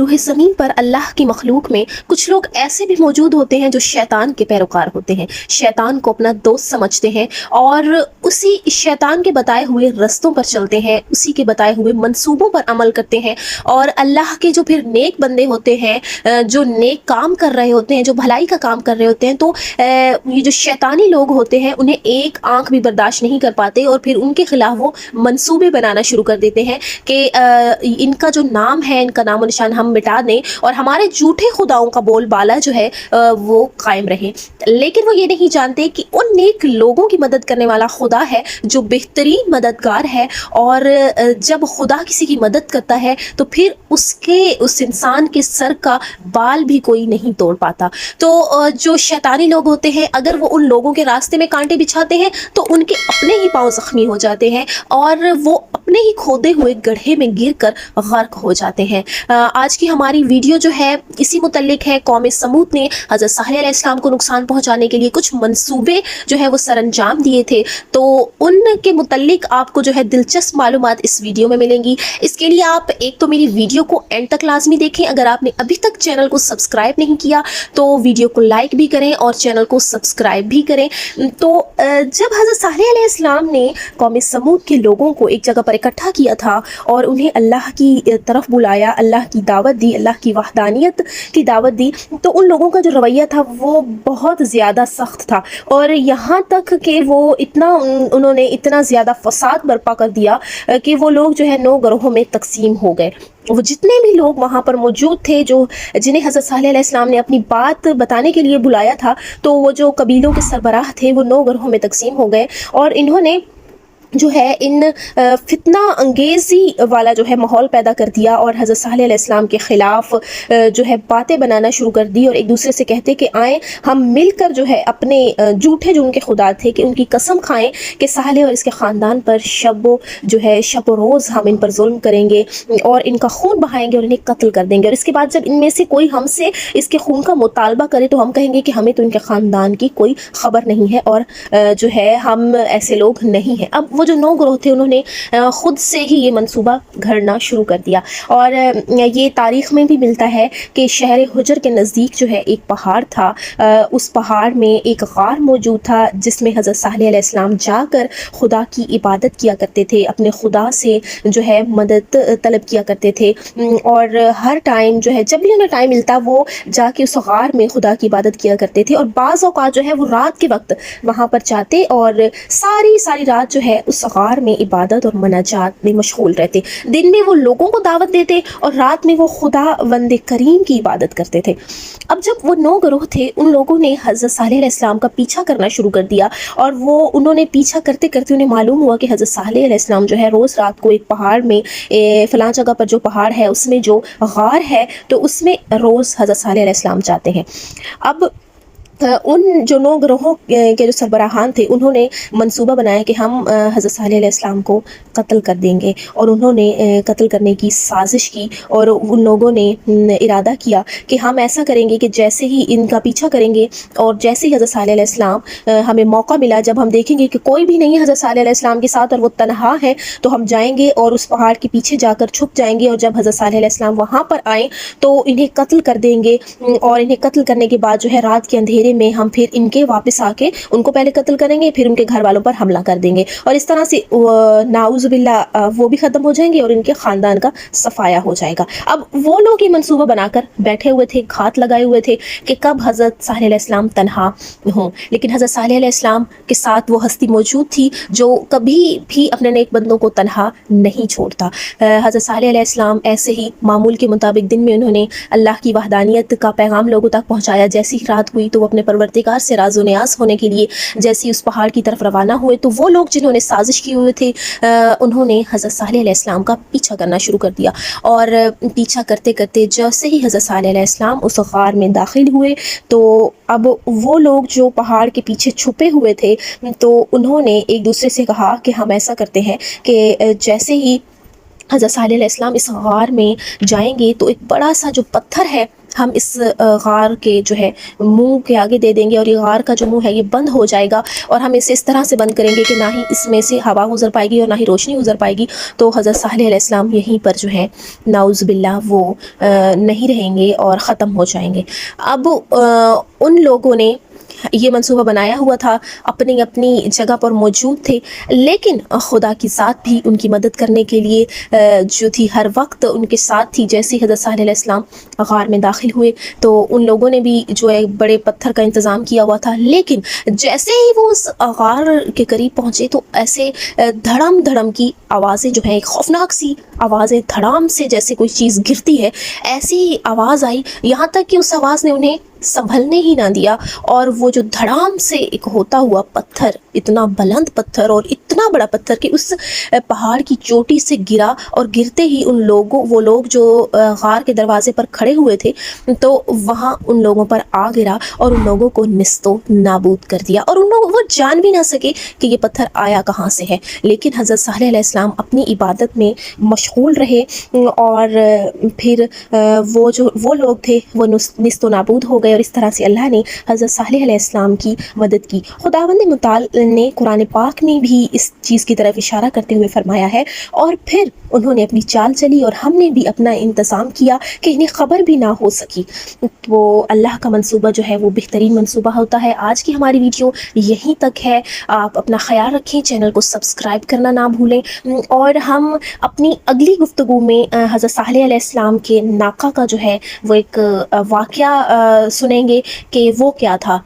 روح زمین پر اللہ کی مخلوق میں کچھ لوگ ایسے بھی موجود ہوتے ہیں جو شیطان کے پیروکار ہوتے ہیں، شیطان کو اپنا دوست سمجھتے ہیں اور اسی شیطان کے بتائے ہوئے رستوں پر چلتے ہیں، اسی کے بتائے ہوئے منصوبوں پر عمل کرتے ہیں، اور اللہ کے جو پھر نیک بندے ہوتے ہیں، جو نیک کام کر رہے ہوتے ہیں، جو بھلائی کا کام کر رہے ہوتے ہیں، تو یہ جو شیطانی لوگ ہوتے ہیں انہیں ایک آنکھ بھی برداشت نہیں کر پاتے اور پھر ان کے خلاف وہ منصوبے بنانا شروع کر دیتے ہیں کہ ان کا جو نام ہے، ان کا نام و نشان ہم مٹا دیں اور ہمارے جھوٹے خداؤں کا بول بالا جو ہے وہ قائم رہے۔ لیکن وہ یہ نہیں جانتے کہ ان نیک لوگوں کی مدد کرنے والا خدا ہے جو بہترین مددگار ہے، اور جب خدا کسی کی مدد کرتا ہے تو پھر اس انسان کے سر کا بال بھی کوئی نہیں توڑ پاتا۔ تو جو شیطانی لوگ ہوتے ہیں اگر وہ ان لوگوں کے راستے میں کانٹے بچھاتے ہیں تو ان کے اپنے ہی پاؤں زخمی ہو جاتے ہیں اور وہ اپنے ہی کھودے ہوئے گڑھے میں گر کر غرق ہو جاتے ہیں۔ آج کی ہماری ویڈیو جو ہے اسی متعلق ہے۔ قوم سمود نے حضرت صالح علیہ السلام کو نقصان پہنچانے کے لیے کچھ منصوبے جو ہے وہ سر انجام دیے تھے، تو ان کے متعلق آپ کو جو ہے دلچسپ معلومات اس ویڈیو میں ملیں گی۔ اس کے لیے آپ ایک تو میری ویڈیو کو اینڈ تک لازمی دیکھیں، اگر آپ نے ابھی تک چینل کو سبسکرائب نہیں کیا تو ویڈیو کو لائک بھی کریں اور چینل کو سبسکرائب بھی کریں۔ تو جب حضرت صالح علیہ السلام نے قوم سمود کے لوگوں کو ایک جگہ پر اکٹھا کیا تھا اور انہیں اللہ کی طرف بلایا، اللہ کی دعوت دی، اللہ کی وحدانیت کی دعوت دی، تو ان لوگوں کا جو رویہ تھا وہ بہت زیادہ سخت تھا، اور یہاں تک کہ انہوں نے اتنا زیادہ فساد برپا کر دیا کہ وہ لوگ جو ہے 9 گروہوں میں تقسیم ہو گئے۔ وہ جتنے بھی لوگ وہاں پر موجود تھے جنہیں حضرت صالح علیہ السلام نے اپنی بات بتانے کے لیے بلایا تھا، تو وہ جو قبیلوں کے سربراہ تھے وہ 9 گروہوں میں تقسیم ہو گئے، اور انہوں نے جو ہے ان فتنہ انگیزی والا جو ہے ماحول پیدا کر دیا اور حضرت صالح علیہ السلام کے خلاف جو ہے باتیں بنانا شروع کر دی، اور ایک دوسرے سے کہتے کہ آئیں ہم مل کر جو ہے اپنے جھوٹے جو ان کے خدا تھے کہ ان کی قسم کھائیں کہ صالح اور اس کے خاندان پر شب و روز ہم ان پر ظلم کریں گے اور ان کا خون بہائیں گے اور انہیں قتل کر دیں گے، اور اس کے بعد جب ان میں سے کوئی ہم سے اس کے خون کا مطالبہ کرے تو ہم کہیں گے کہ ہمیں تو ان کے خاندان کی کوئی خبر نہیں ہے اور جو ہے ہم ایسے لوگ نہیں ہیں۔ اب وہ جو 9 گروہ تھے انہوں نے خود سے ہی یہ منصوبہ گھڑنا شروع کر دیا، اور یہ تاریخ میں بھی ملتا ہے کہ شہر حجر کے نزدیک جو ہے ایک پہاڑ تھا، اس پہاڑ میں ایک غار موجود تھا جس میں حضرت صالح علیہ السلام جا کر خدا کی عبادت کیا کرتے تھے، اپنے خدا سے جو ہے مدد طلب کیا کرتے تھے، اور ہر ٹائم جو ہے جب بھی انہیں ٹائم ملتا وہ جا کے اس غار میں خدا کی عبادت کیا کرتے تھے، اور بعض اوقات جو ہے وہ رات کے وقت وہاں پر جاتے اور ساری رات جو ہے اس غار میں عبادت اور مناجات میں مشغول رہتے۔ دن میں وہ لوگوں کو دعوت دیتے اور رات میں وہ خدا وند کریم کی عبادت کرتے تھے۔ اب جب وہ 9 گروہ تھے ان لوگوں نے حضرت صالح علیہ السلام کا پیچھا کرنا شروع کر دیا، اور انہوں نے پیچھا کرتے کرتے انہیں معلوم ہوا کہ حضرت صالح علیہ السلام جو ہے روز رات کو ایک پہاڑ میں فلاں جگہ پر جو پہاڑ ہے اس میں جو غار ہے تو اس میں روز حضرت صالح علیہ السلام جاتے ہیں۔ اب ان جو 9 گروہوں کے جو سربراہان تھے انہوں نے منصوبہ بنایا کہ ہم حضرت صالح علیہ السلام کو قتل کر دیں گے، اور انہوں نے قتل کرنے کی سازش کی، اور ان لوگوں نے ارادہ کیا کہ ہم ایسا کریں گے کہ جیسے ہی ان کا پیچھا کریں گے اور جیسے ہی حضرت صالح علیہ السلام ہمیں موقع ملا، جب ہم دیکھیں گے کہ کوئی بھی نہیں ہے حضرت صالح علیہ السلام کے ساتھ اور وہ تنہا ہے، تو ہم جائیں گے اور اس پہاڑ کے پیچھے جا کر چھپ جائیں گے، اور جب حضرت صالح علیہ السلام وہاں پر آئیں تو انہیں قتل کر دیں گے، اور انہیں قتل کرنے کے بعد جو ہے رات کے اندھیرے میں ہم پھر ان کے واپس آ کے ان کو پہلے قتل کریں گے، پھر ان کے گھر والوں پر حملہ کر دیں گے، اور اس طرح سے نعوذ باللہ وہ بھی ختم ہو جائیں گے اور ان کے خاندان کا صفایا ہو جائے گا۔ اب وہ لوگ یہ منصوبہ بنا کر بیٹھے ہوئے تھے، گھات لگائے ہوئے تھے کہ کب حضرت صالح علیہ السلام تنہا ہوں، لیکن حضرت صالح علیہ السلام کے ساتھ وہ ہستی موجود تھی جو کبھی بھی اپنے نیک بندوں کو تنہا نہیں چھوڑتا۔ حضرت صالح علیہ السلام ایسے ہی معمول کے مطابق دن میں انہوں نے اللہ کی وحدانیت کا پیغام لوگوں تک پہنچایا، جیسی رات ہوئی تو وہ اپنے پروردگار سے راز و نیاز ہونے کے لیے جیسے اس پہاڑ کی طرف روانہ ہوئے تو وہ لوگ جنہوں نے سازش کی ہوئے تھے انہوں نے حضرت صالح علیہ السلام کا پیچھا کرنا شروع کر دیا، اور پیچھا کرتے کرتے جیسے ہی حضرت صالح علیہ السلام اس غار میں داخل ہوئے تو اب وہ لوگ جو پہاڑ کے پیچھے چھپے ہوئے تھے تو انہوں نے ایک دوسرے سے کہا کہ ہم ایسا کرتے ہیں کہ جیسے ہی حضرت صالح علیہ السلام اس غار میں جائیں گے تو ایک بڑا سا جو پتھر ہے ہم اس غار کے جو ہے منہ کے آگے دے دیں گے، اور یہ غار کا جو منہ ہے یہ بند ہو جائے گا، اور ہم اسے اس طرح سے بند کریں گے کہ نہ ہی اس میں سے ہوا گزر پائے گی اور نہ ہی روشنی گزر پائے گی۔ تو حضرت صالح علیہ السلام یہیں پر جو ہے نعوذ باللہ وہ نہیں رہیں گے اور ختم ہو جائیں گے۔ اب ان لوگوں نے یہ منصوبہ بنایا ہوا تھا، اپنی اپنی جگہ پر موجود تھے، لیکن خدا کی ذات بھی ان کی مدد کرنے کے لیے جو تھی ہر وقت ان کے ساتھ تھی۔ جیسے حضرت صالح علیہ السلام غار میں داخل ہوئے تو ان لوگوں نے بھی جو ہے بڑے پتھر کا انتظام کیا ہوا تھا، لیکن جیسے ہی وہ اس غار کے قریب پہنچے تو ایسے دھڑم دھڑم کی آوازیں جو ہیں، ایک خوفناک سی آوازیں، دھڑام سے جیسے کوئی چیز گرتی ہے ایسی آواز آئی، یہاں تک کہ اس آواز نے انہیں سنبھلنے ہی نہ دیا، اور وہ جو دھڑام سے ایک ہوتا ہوا پتھر، اتنا بلند پتھر اور اتنا بڑا پتھر کہ اس پہاڑ کی چوٹی سے گرا، اور گرتے ہی وہ لوگ جو غار کے دروازے پر کھڑے ہوئے تھے تو وہاں ان لوگوں پر آ گرا اور ان لوگوں کو نیست و نابود کر دیا، اور ان لوگ وہ جان بھی نہ سکے کہ یہ پتھر آیا کہاں سے ہے۔ لیکن حضرت صالح علیہ السلام اپنی عبادت میں مشغول رہے، اور پھر وہ لوگ تھے وہ نیست و نابود ہو گئے، اور اس طرح سے اللہ نے حضرت صالح علیہ السلام کی مدد کی۔ خداوند متعال نے قرآن پاک میں بھی اس چیز کی طرف اشارہ کرتے ہوئے فرمایا ہے، اور پھر انہوں نے اپنی چال چلی اور ہم نے بھی اپنا انتظام کیا کہ انہیں خبر بھی نہ ہو سکی۔ وہ اللہ کا منصوبہ جو ہے وہ بہترین منصوبہ ہوتا ہے۔ آج کی ہماری ویڈیو یہیں تک ہے۔ آپ اپنا خیال رکھیں، چینل کو سبسکرائب کرنا نہ بھولیں، اور ہم اپنی اگلی گفتگو میں حضرت صالح علیہ السلام کے ناقہ کا جو ہے وہ ایک واقعہ سنیں گے کہ وہ کیا تھا۔